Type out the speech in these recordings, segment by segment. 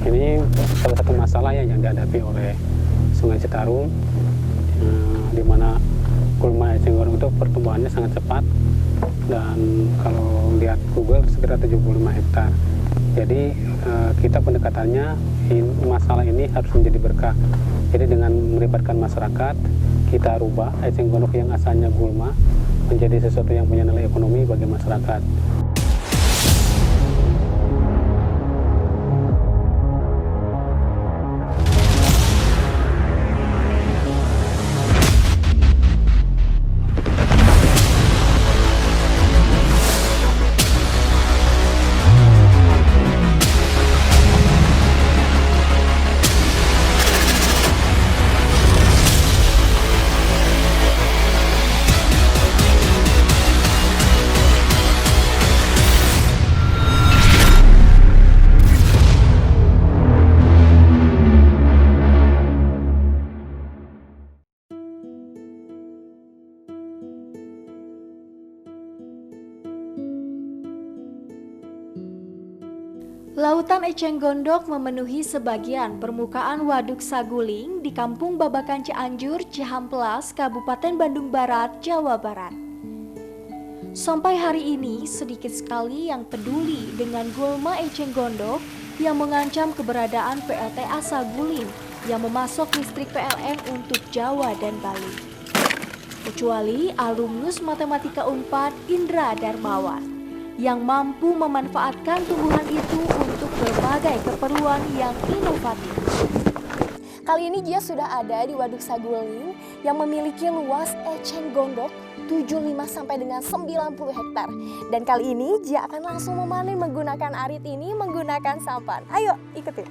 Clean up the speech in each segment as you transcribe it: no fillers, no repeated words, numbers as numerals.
Ini salah satu masalah ya yang dihadapi oleh Sungai Citarum, di mana gulma eceng gondok itu pertumbuhannya sangat cepat, dan kalau lihat Google sekitar 75 hektar. Jadi kita pendekatannya masalah ini harus menjadi berkah. Jadi dengan melibatkan masyarakat, kita rubah eceng gondok yang asalnya gulma menjadi sesuatu yang punya nilai ekonomi bagi masyarakat. Lautan eceng gondok memenuhi sebagian permukaan Waduk Saguling di Kampung Babakan Cianjur, Cihamplas, Kabupaten Bandung Barat, Jawa Barat. Sampai hari ini sedikit sekali yang peduli dengan gulma eceng gondok yang mengancam keberadaan PLTA Saguling yang memasok listrik PLN untuk Jawa dan Bali. Kecuali alumnus Matematika Unpad Indra Darmawan yang mampu memanfaatkan tumbuhan itu untuk berbagai keperluan yang inovatif. Kali ini Gia sudah ada di Waduk Saguling yang memiliki luas eceng gondok 75 sampai dengan 90 hektar. Dan kali ini Gia akan langsung memanen menggunakan arit ini menggunakan sampan. Ayo ikutin.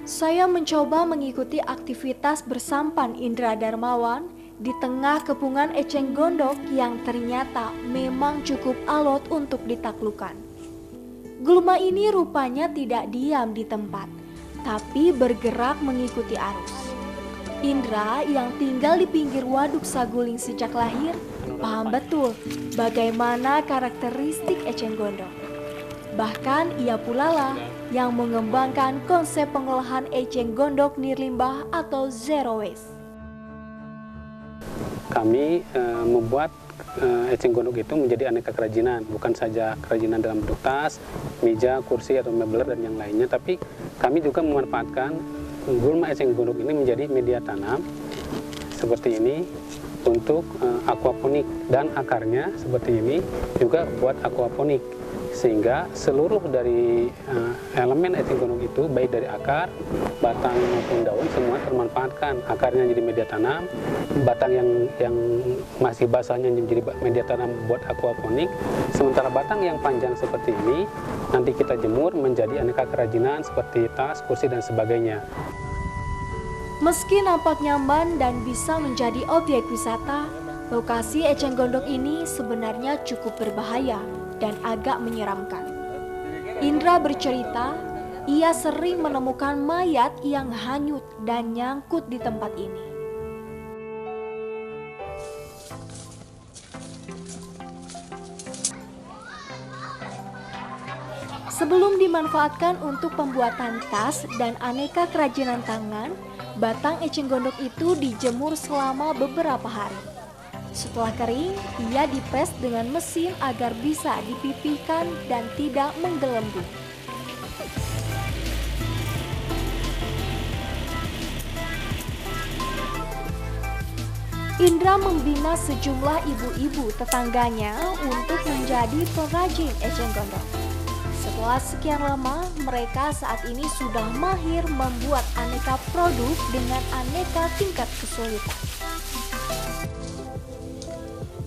Saya mencoba mengikuti aktivitas bersampan Indra Darmawan di tengah kepungan eceng gondok yang ternyata memang cukup alot untuk ditaklukkan. Gulma ini rupanya tidak diam di tempat, tapi bergerak mengikuti arus. Indra yang tinggal di pinggir Waduk Saguling sejak lahir, paham betul bagaimana karakteristik eceng gondok. Bahkan ia pula lah yang mengembangkan konsep pengolahan eceng gondok nirlimbah atau zero waste. Kami membuat eceng gondok itu menjadi aneka kerajinan, bukan saja kerajinan dalam bentuk tas, meja, kursi, atau meubilar dan yang lainnya, tapi kami juga memanfaatkan gulma eceng gondok ini menjadi media tanam seperti ini untuk aquaponik, dan akarnya seperti ini juga buat aquaponik, sehingga seluruh dari elemen eceng gondok itu baik dari akar, batang maupun daun semua termanfaatkan. Akarnya jadi media tanam, batang yang masih basahnya menjadi media tanam buat aquaponik, sementara batang yang panjang seperti ini nanti kita jemur menjadi aneka kerajinan seperti tas, kursi dan sebagainya. Meski nampak nyaman dan bisa menjadi objek wisata, lokasi eceng gondok ini sebenarnya cukup berbahaya dan agak menyeramkan. Indra bercerita, ia sering menemukan mayat yang hanyut dan nyangkut di tempat ini. Sebelum dimanfaatkan untuk pembuatan tas dan aneka kerajinan tangan, batang eceng gondok itu dijemur selama beberapa hari. Setelah kering, ia dipres dengan mesin agar bisa dipipihkan dan tidak menggelembung. Indra membina sejumlah ibu-ibu tetangganya untuk menjadi pengrajin eceng gondok. Setelah sekian lama, mereka saat ini sudah mahir membuat aneka produk dengan aneka tingkat kesulitan.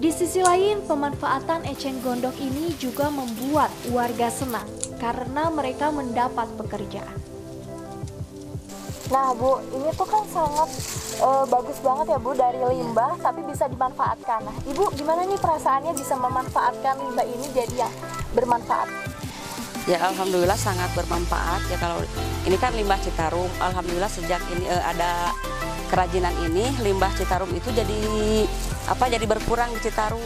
Di sisi lain, pemanfaatan eceng gondok ini juga membuat warga senang karena mereka mendapat pekerjaan. Nah Bu, ini tuh kan sangat bagus banget ya Bu, dari limbah tapi bisa dimanfaatkan. Nah Ibu gimana nih perasaannya bisa memanfaatkan limbah ini jadi yang bermanfaat? Ya alhamdulillah sangat bermanfaat ya. Kalau ini kan limbah Citarum, alhamdulillah sejak ini ada kerajinan ini, limbah Citarum itu jadi berkurang di Citarum,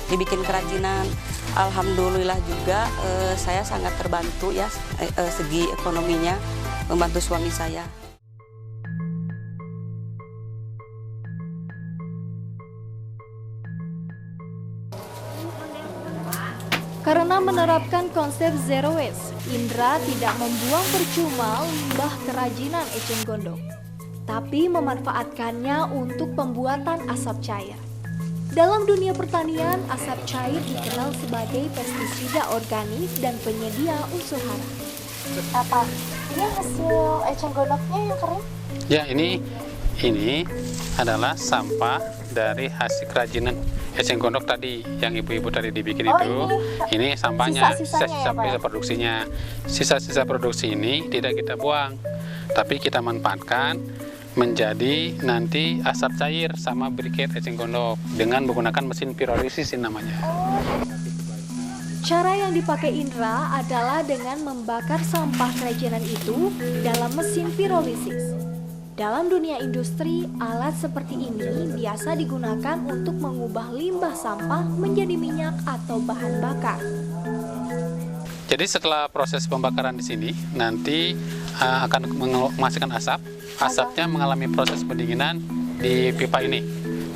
dibikin kerajinan. Alhamdulillah juga saya sangat terbantu ya segi ekonominya, membantu suami saya. Karena menerapkan konsep zero waste, Indra tidak membuang percuma limbah kerajinan eceng gondok, tapi memanfaatkannya untuk pembuatan asap cair. Dalam dunia pertanian, asap cair dikenal sebagai pestisida organik dan penyedia unsur hara. Apa? Ini hasil eceng gondoknya yang kering? Ya, ini adalah sampah dari hasil kerajinan eceng gondok tadi yang ibu-ibu tadi dibikin itu. Ini sampahnya, sisa-sisa produksinya. Sisa-sisa produksi ini tidak kita buang, tapi kita manfaatkan menjadi nanti asap cair sama briket eceng gondok dengan menggunakan mesin pirolisis namanya. Cara yang dipakai Indra adalah dengan membakar sampah kerajinan itu dalam mesin pirolisis. Dalam dunia industri, alat seperti ini biasa digunakan untuk mengubah limbah sampah menjadi minyak atau bahan bakar. Jadi setelah proses pembakaran di sini, nanti akan menghasilkan asap. Asapnya mengalami proses pendinginan di pipa ini.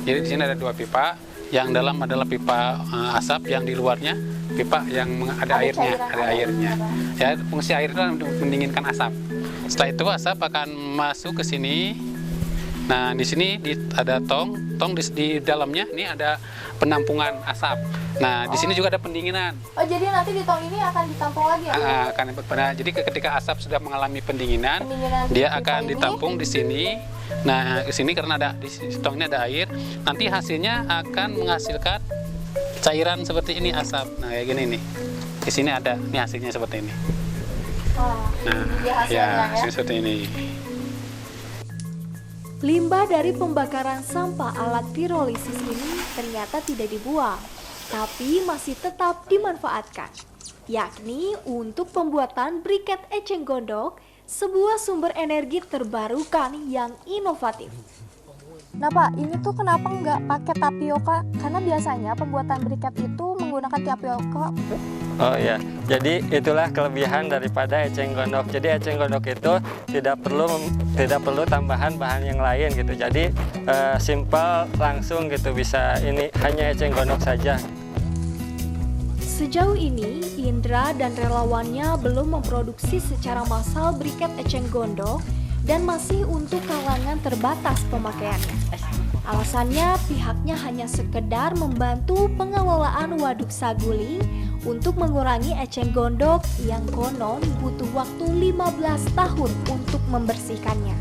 Jadi di sini ada 2 pipa. Yang dalam adalah pipa asap, yang di luarnya pipa yang ada airnya. Ya, fungsi air itu untuk mendinginkan asap. Setelah itu asap akan masuk ke sini. Nah, di sini ada tong di dalamnya ini ada penampungan asap. Nah, di sini juga ada pendinginan. Oh, jadi nanti di tong ini akan ditampung lagi ya? Jadi ketika asap sudah mengalami pendinginan dia akan ditampung di sini. Nah, di sini karena di tong ini ada air, nanti hasilnya akan menghasilkan cairan seperti ini asap. Nah, kayak gini nih. Di sini ada, ini hasilnya seperti ini. Nah, ya, seperti ini. Limbah dari pembakaran sampah alat pirolisis ini ternyata tidak dibuang, tapi masih tetap dimanfaatkan, yakni untuk pembuatan briket eceng gondok, sebuah sumber energi terbarukan yang inovatif. Nah Pak, ini tuh kenapa nggak pakai tapioka? Karena biasanya pembuatan briket itu menggunakan tapioka. Oh ya, jadi itulah kelebihan daripada eceng gondok. Jadi eceng gondok itu tidak perlu tambahan bahan yang lain gitu. Jadi simpel langsung gitu, bisa ini hanya eceng gondok saja. Sejauh ini, Indra dan relawannya belum memproduksi secara massal briket eceng gondok dan masih untuk kalangan terbatas pemakaiannya. Alasannya pihaknya hanya sekedar membantu pengelolaan waduk saguling untuk mengurangi eceng gondok yang konon butuh waktu 15 tahun untuk membersihkannya.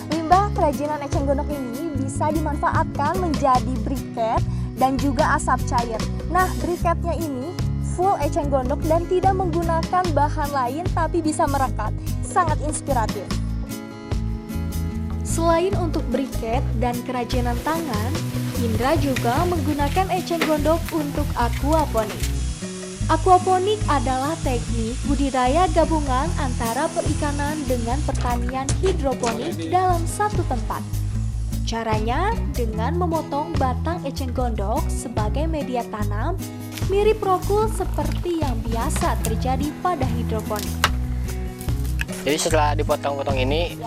Limbah kerajinan eceng gondok ini bisa dimanfaatkan menjadi briket dan juga asap cair. Nah, briketnya ini full eceng gondok dan tidak menggunakan bahan lain tapi bisa merekat. Sangat inspiratif. Selain untuk briket dan kerajinan tangan, Indra juga menggunakan eceng gondok untuk aquaponik. Aquaponik adalah teknik budidaya gabungan antara perikanan dengan pertanian hidroponik dalam satu tempat. Caranya dengan memotong batang eceng gondok sebagai media tanam, mirip rokul seperti yang biasa terjadi pada hidroponik. Jadi setelah dipotong-potong ini,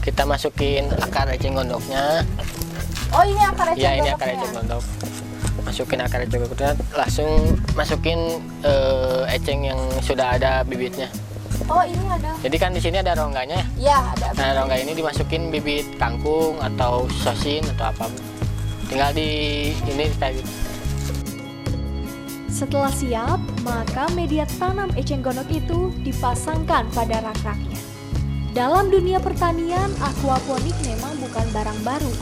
kita masukin akar eceng gondoknya. Oh, ini akar eceng gondoknya? Iya, ini akar eceng gondok. Masukin akar eceng gondoknya, langsung masukin eceng yang sudah ada bibitnya. Oh, ini ada. Jadi kan di sini ada rongganya. Iya, ada. Nah, rongga ini dimasukin bibit kangkung atau sosin atau apa. Tinggal ini kayak gitu. Setelah siap, maka media tanam eceng gondok itu dipasangkan pada rak-raknya. Dalam dunia pertanian, aquaponik memang bukan barang baru.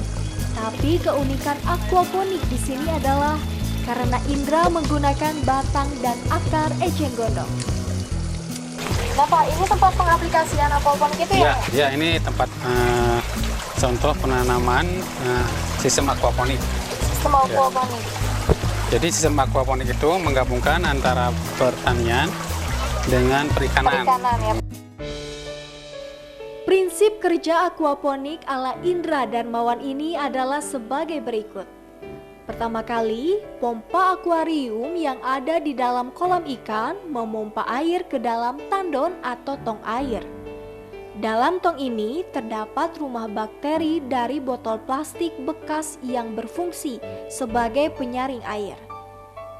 Tapi keunikan aquaponik di sini adalah karena Indra menggunakan batang dan akar eceng gondok. Nah Pak, ini tempat pengaplikasian aquaponik itu ya? Ya, ini tempat contoh penanaman sistem aquaponik. Sistem aquaponik. Jadi sistem aquaponik itu menggabungkan antara pertanian dengan perikanan. Ya. Prinsip kerja aquaponik ala Indra Darmawan ini adalah sebagai berikut. Pertama kali, pompa akuarium yang ada di dalam kolam ikan memompa air ke dalam tandon atau tong air. Dalam tong ini terdapat rumah bakteri dari botol plastik bekas yang berfungsi sebagai penyaring air.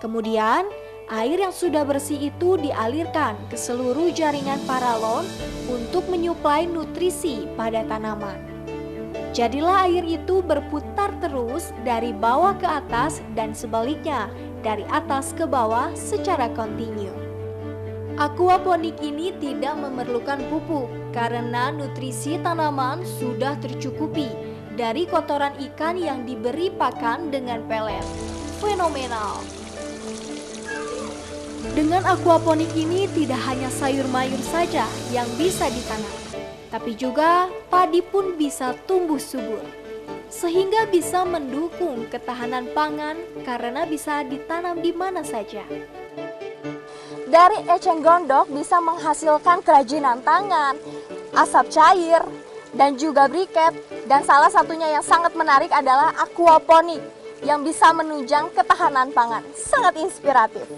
Kemudian, air yang sudah bersih itu dialirkan ke seluruh jaringan paralon untuk menyuplai nutrisi pada tanaman. Jadilah air itu berputar terus dari bawah ke atas dan sebaliknya, dari atas ke bawah secara kontinu. Aquaponik ini tidak memerlukan pupuk karena nutrisi tanaman sudah tercukupi dari kotoran ikan yang diberi pakan dengan pelet. Fenomenal! Dengan aquaponik ini tidak hanya sayur mayur saja yang bisa ditanam, tapi juga padi pun bisa tumbuh subur, sehingga bisa mendukung ketahanan pangan karena bisa ditanam di mana saja. Dari eceng gondok bisa menghasilkan kerajinan tangan, asap cair, dan juga briket. Dan salah satunya yang sangat menarik adalah aquaponik yang bisa menunjang ketahanan pangan. Sangat inspiratif.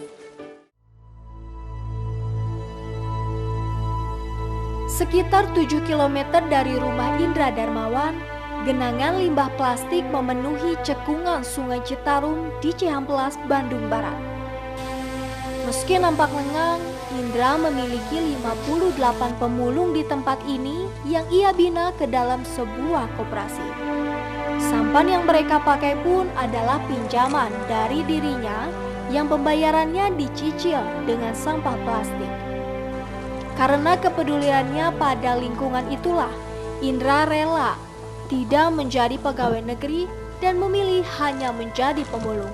Sekitar 7 km dari rumah Indra Darmawan, genangan limbah plastik memenuhi cekungan Sungai Citarum di Cihampelas, Bandung Barat. Meski nampak lengang, Indra memiliki 58 pemulung di tempat ini yang ia bina ke dalam sebuah koperasi. Sampan yang mereka pakai pun adalah pinjaman dari dirinya yang pembayarannya dicicil dengan sampah plastik. Karena kepeduliannya pada lingkungan itulah, Indra rela tidak menjadi pegawai negeri dan memilih hanya menjadi pemulung.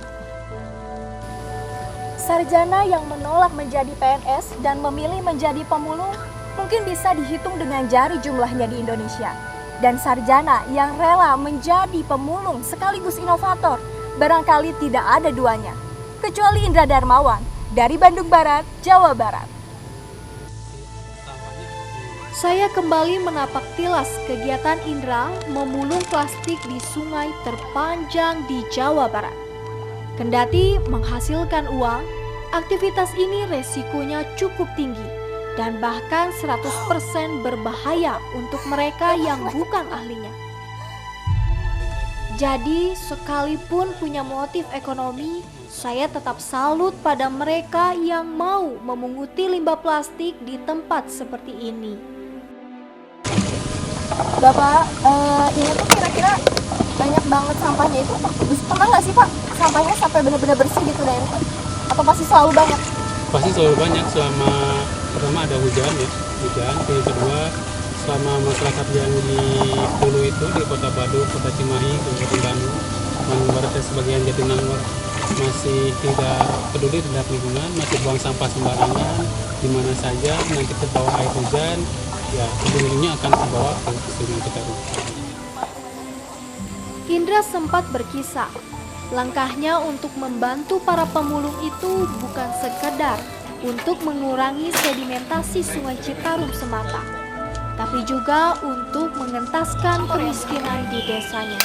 Sarjana yang menolak menjadi PNS dan memilih menjadi pemulung mungkin bisa dihitung dengan jari jumlahnya di Indonesia. Dan sarjana yang rela menjadi pemulung sekaligus inovator barangkali tidak ada duanya. Kecuali Indra Darmawan dari Bandung Barat, Jawa Barat. Saya kembali menapak tilas kegiatan Indra memulung plastik di sungai terpanjang di Jawa Barat. Kendati menghasilkan uang, aktivitas ini resikonya cukup tinggi dan bahkan 100% berbahaya untuk mereka yang bukan ahlinya. Jadi, sekalipun punya motif ekonomi, saya tetap salut pada mereka yang mau memunguti limbah plastik di tempat seperti ini. Bapak, ini tuh kira-kira banyak banget sampahnya itu. Pernah nggak sih Pak sampahnya sampai benar-benar bersih gitu dari atau pasti selalu banyak? Pasti selalu banyak selama pertama ada hujan ya, yang kedua selama masyarakat yang di Hulu itu di Kota Badung, Kota Cimahi, Kabupaten Bandung, Bandung Barat dan sebagian Jatinangor masih tidak peduli terhadap lingkungan, masih buang sampah sembarangan di mana saja, nanti terbawa air hujan, ya ujung-ujungnya akan terbawa ke Sungai Citarum. Indra sempat berkisah, langkahnya untuk membantu para pemulung itu bukan sekedar untuk mengurangi sedimentasi Sungai Citarum semata, tapi juga untuk mengentaskan kemiskinan di desanya.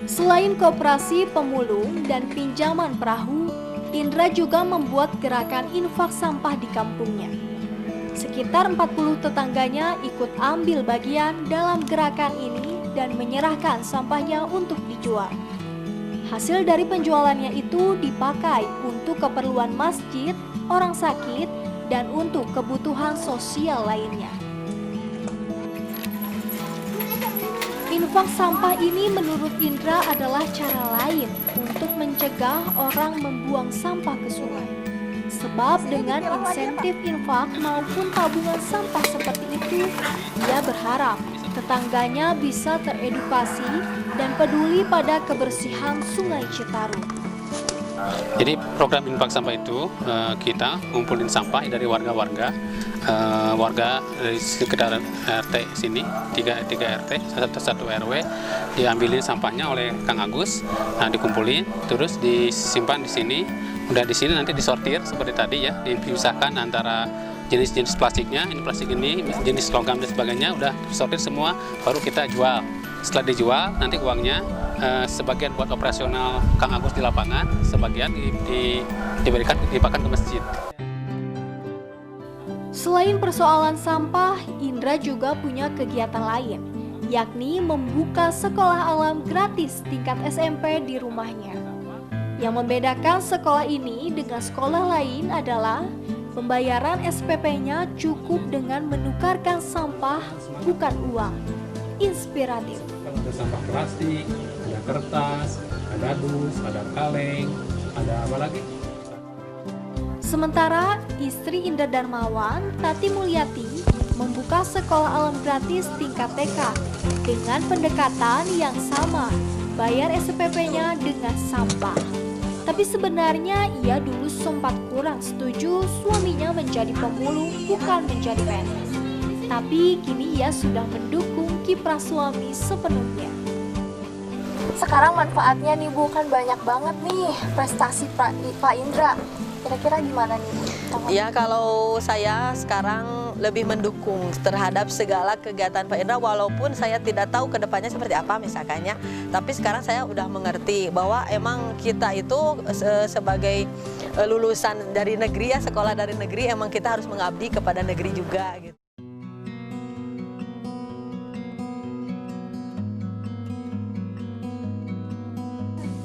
Selain koperasi pemulung dan pinjaman perahu, Indra juga membuat gerakan infak sampah di kampungnya. Sekitar 40 tetangganya ikut ambil bagian dalam gerakan ini dan menyerahkan sampahnya untuk dijual. Hasil dari penjualannya itu dipakai untuk keperluan masjid, orang sakit, dan untuk kebutuhan sosial lainnya. Infak sampah ini menurut Indra adalah cara lain untuk mencegah orang membuang sampah ke sungai. Sebab dengan insentif infak maupun tabungan sampah seperti itu, ia berharap tetangganya bisa teredukasi dan peduli pada kebersihan Sungai Citarum. Jadi program infak sampah itu kita ngumpulin sampah dari warga-warga, warga dari sekitar RT sini, 3 RT, satu RW, diambilin sampahnya oleh Kang Agus, nah dikumpulin, terus disimpan di sini, udah di sini nanti disortir seperti tadi ya, dipisahkan antara jenis-jenis plastiknya, ini plastik ini, jenis logam dan sebagainya, udah sortir semua, baru kita jual. Setelah dijual, nanti uangnya sebagian buat operasional Kang Agus di lapangan, sebagian dipakan ke masjid. Selain persoalan sampah, Indra juga punya kegiatan lain, yakni membuka sekolah alam gratis tingkat SMP di rumahnya. Yang membedakan sekolah ini dengan sekolah lain adalah pembayaran SPP-nya cukup dengan menukarkan sampah, bukan uang. Inspiratif. Ada sampah plastik, ada kertas, ada dus, ada kaleng, ada apa lagi? Sementara istri Indra Darmawan, Tati Mulyati, membuka sekolah alam gratis tingkat TK dengan pendekatan yang sama, bayar SPP-nya dengan sampah. Tapi sebenarnya ia dulu sempat kurang setuju suaminya menjadi pemulung bukan menjadi PNS. Tapi kini ia sudah mendukung kiprah suami sepenuhnya. Sekarang manfaatnya nih Bu, kan banyak banget nih prestasi Pak Indra. Kira-kira gimana nih? Ya, kalau saya sekarang lebih mendukung terhadap segala kegiatan Pak Indra, walaupun saya tidak tahu ke depannya seperti apa misalkannya. Tapi sekarang saya udah mengerti bahwa emang kita itu sebagai lulusan dari negeri ya, sekolah dari negeri, emang kita harus mengabdi kepada negeri juga gitu.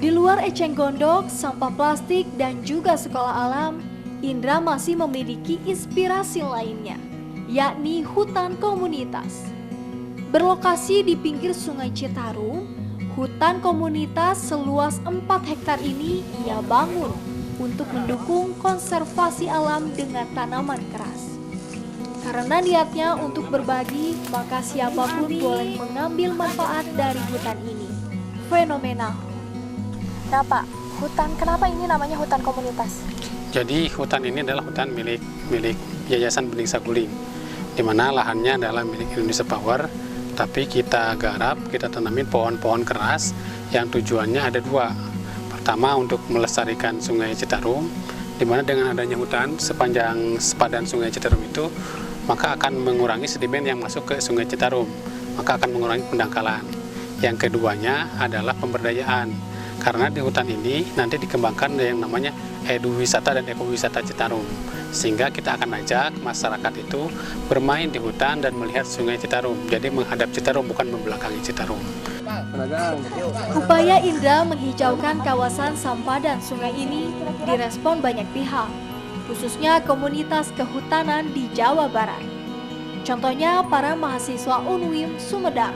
Di luar eceng gondok, sampah plastik, dan juga sekolah alam, Indra masih memiliki inspirasi lainnya, yakni hutan komunitas. Berlokasi di pinggir Sungai Citarum, hutan komunitas seluas 4 hektar ini ia bangun untuk mendukung konservasi alam dengan tanaman keras. Karena niatnya untuk berbagi, maka siapapun boleh mengambil manfaat dari hutan ini. Fenomenal. Nah Pak, kenapa ini namanya hutan komunitas? Jadi hutan ini adalah hutan milik Yayasan Bening Saguling, di mana lahannya adalah milik Indonesia Power, tapi kita garap, kita tanamin pohon-pohon keras yang tujuannya ada 2. Pertama untuk melestarikan Sungai Citarum, di mana dengan adanya hutan sepanjang sepadan Sungai Citarum itu, maka akan mengurangi sedimen yang masuk ke Sungai Citarum, maka akan mengurangi pendangkalan. Yang keduanya adalah pemberdayaan. Karena di hutan ini nanti dikembangkan yang namanya eduwisata dan ekowisata Citarum. Sehingga kita akan ajak masyarakat itu bermain di hutan dan melihat Sungai Citarum. Jadi menghadap Citarum, bukan membelakangi Citarum. Upaya Indra menghijaukan kawasan sampah dan sungai ini direspon banyak pihak, khususnya komunitas kehutanan di Jawa Barat. Contohnya para mahasiswa UNWIM Sumedang.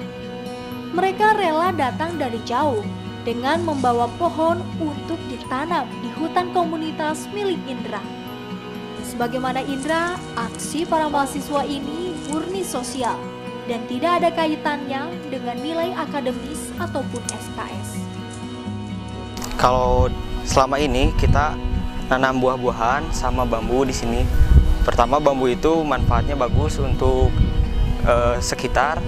Mereka rela datang dari jauh dengan membawa pohon untuk ditanam di hutan komunitas milik Indra. Sebagaimana Indra, aksi para mahasiswa ini murni sosial dan tidak ada kaitannya dengan nilai akademis ataupun SKS. Kalau selama ini kita nanam buah-buahan sama bambu di sini. Pertama, bambu itu manfaatnya bagus untuk sekitar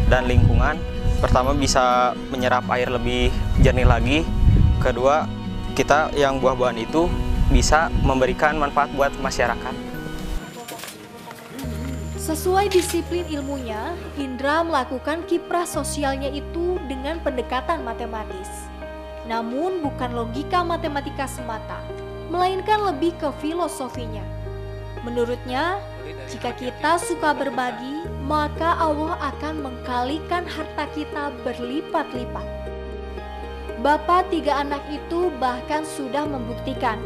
dan lingkungan. Pertama, bisa menyerap air lebih jernih lagi. Kedua, kita yang buah-buahan itu bisa memberikan manfaat buat masyarakat. Sesuai disiplin ilmunya, Indra melakukan kiprah sosialnya itu dengan pendekatan matematis. Namun bukan logika matematika semata, melainkan lebih ke filosofinya. Menurutnya, jika kita suka berbagi, maka Allah akan mengkalikan harta kita berlipat-lipat. Bapak 3 anak itu bahkan sudah membuktikan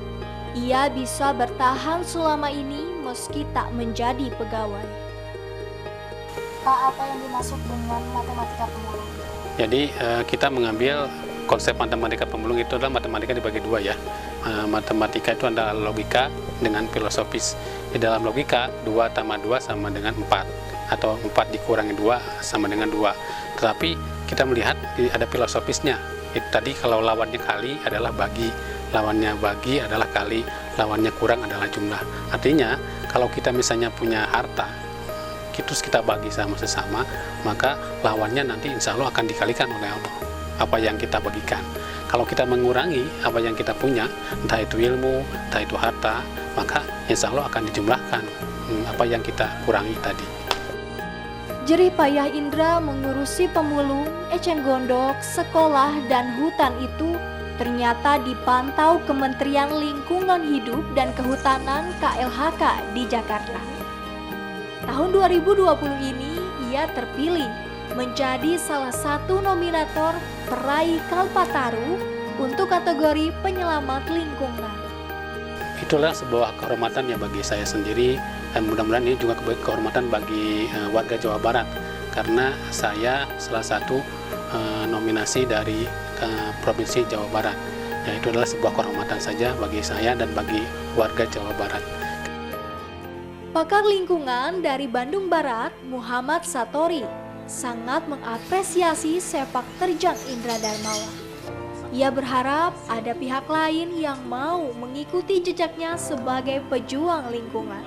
ia bisa bertahan selama ini meski tak menjadi pegawai. Pak, apa yang dimaksud dengan matematika pemulung? Jadi kita mengambil konsep matematika pemulung itu adalah matematika dibagi 2 ya. Matematika itu adalah logika dengan filosofis. Di dalam logika 2 tambah 2 sama dengan 4, atau 4 dikurangi 2 sama dengan 2. Tetapi kita melihat ada filosofisnya. Itu tadi kalau lawannya kali adalah bagi, lawannya bagi adalah kali, lawannya kurang adalah jumlah. Artinya kalau kita misalnya punya harta, terus kita bagi sama sesama, maka lawannya nanti insya Allah akan dikalikan oleh Allah apa yang kita bagikan. Kalau kita mengurangi apa yang kita punya, entah itu ilmu, entah itu harta, maka insya Allah akan dijumlahkan apa yang kita kurangi tadi. Jerih payah Indra mengurusi pemulung, eceng gondok, sekolah, dan hutan itu ternyata dipantau Kementerian Lingkungan Hidup dan Kehutanan KLHK di Jakarta. Tahun 2020 ini ia terpilih menjadi salah satu nominator peraih Kalpataru untuk kategori penyelamat lingkungan. Itulah sebuah kehormatan ya bagi saya sendiri, dan mudah-mudahan ini juga kehormatan bagi warga Jawa Barat, karena saya salah satu nominasi dari Provinsi Jawa Barat. Ya, itu adalah sebuah kehormatan saja bagi saya dan bagi warga Jawa Barat. Pakar lingkungan dari Bandung Barat, Muhammad Satori, sangat mengapresiasi sepak terjang Indra Darmawan. Ia berharap ada pihak lain yang mau mengikuti jejaknya sebagai pejuang lingkungan.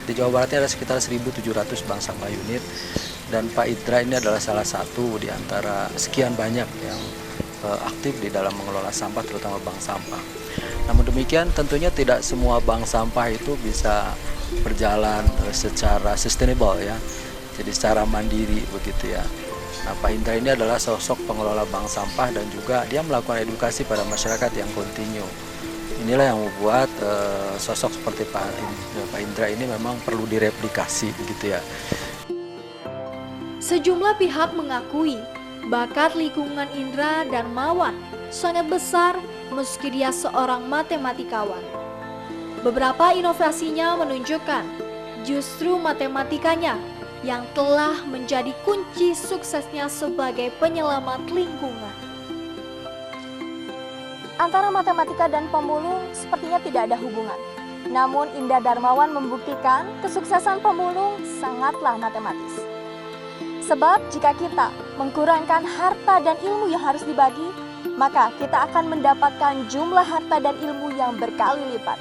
Di Jawa Barat ini ada sekitar 1.700 bank sampah unit, dan Pak Indra ini adalah salah satu di antara sekian banyak yang aktif di dalam mengelola sampah, terutama bank sampah. Namun demikian, tentunya tidak semua bank sampah itu bisa berjalan secara sustainable ya, jadi secara mandiri begitu ya. Nah, Pak Indra ini adalah sosok pengelola bank sampah dan juga dia melakukan edukasi pada masyarakat yang kontinu. Inilah yang membuat sosok seperti Pak Indra ini memang perlu direplikasi begitu ya. Sejumlah pihak mengakui bakat lingkungan Indra Darmawan sangat besar meski dia seorang matematikawan. Beberapa inovasinya menunjukkan justru matematikanya yang telah menjadi kunci suksesnya sebagai penyelamat lingkungan. Antara matematika dan pemulung sepertinya tidak ada hubungan. Namun Indra Darmawan membuktikan kesuksesan pemulung sangatlah matematis. Sebab jika kita mengkurangkan harta dan ilmu yang harus dibagi, maka kita akan mendapatkan jumlah harta dan ilmu yang berkali lipat.